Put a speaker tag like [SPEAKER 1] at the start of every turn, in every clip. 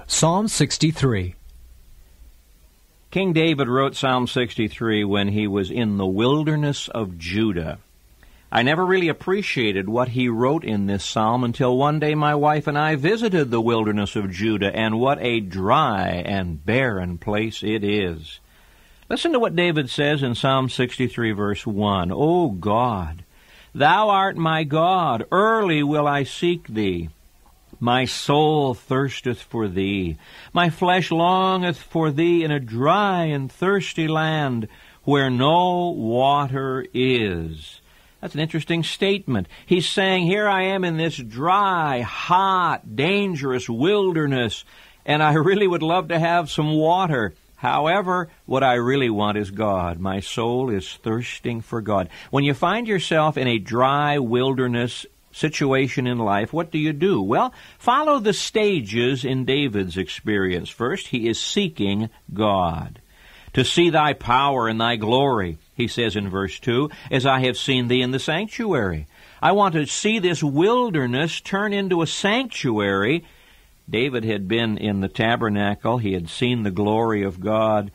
[SPEAKER 1] Psalm 63.
[SPEAKER 2] King David wrote Psalm 63 when he was in the wilderness of Judah. I never really appreciated what he wrote in this psalm until one day my wife and I visited the wilderness of Judah, and what a dry and barren place it is. Listen to what David says in Psalm 63, verse 1. O God, Thou art my God, early will I seek Thee. My soul thirsteth for Thee. My flesh longeth for Thee in a dry and thirsty land where no water is. That's an interesting statement. He's saying, here I am in this dry, hot, dangerous wilderness, and I really would love to have some water. However, what I really want is God. My soul is thirsting for God. When you find yourself in a dry wilderness situation in life, what do? Well, follow the stages in David's experience. First, he is seeking God. To see Thy power and Thy glory, he says in verse 2, as I have seen Thee in the sanctuary. I want to see this wilderness turn into a sanctuary. David had been in the tabernacle. He had seen the glory of God,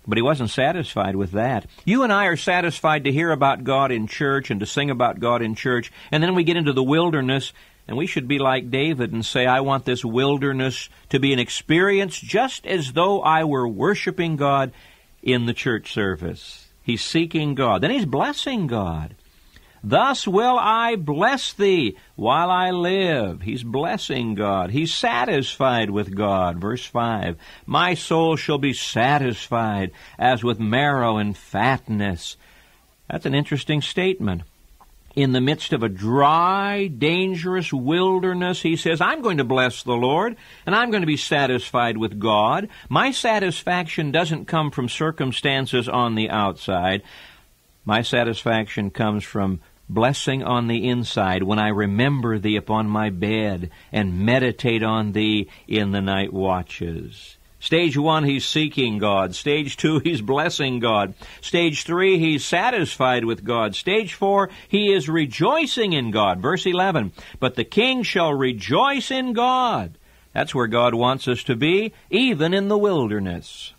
[SPEAKER 2] but he wasn't satisfied with that. You and I are satisfied to hear about God in church and to sing about God in church, and then we get into the wilderness, and we should be like David and say, I want this wilderness to be an experience just as though I were worshiping God in the church service. He's seeking God. Then he's blessing God. Thus will I bless Thee while I live. He's blessing God. He's satisfied with God. Verse 5, My soul shall be satisfied as with marrow and fatness. That's an interesting statement. In the midst of a dry, dangerous wilderness, he says, I'm going to bless the Lord, and I'm going to be satisfied with God. My satisfaction doesn't come from circumstances on the outside. My satisfaction comes from blessing on the inside when I remember Thee upon my bed and meditate on Thee in the night watches. Stage 1, he's seeking God. Stage 2, he's blessing God. Stage 3, he's satisfied with God. Stage 4, he is rejoicing in God. Verse 11, But the king shall rejoice in God. That's where God wants us to be, even in the wilderness.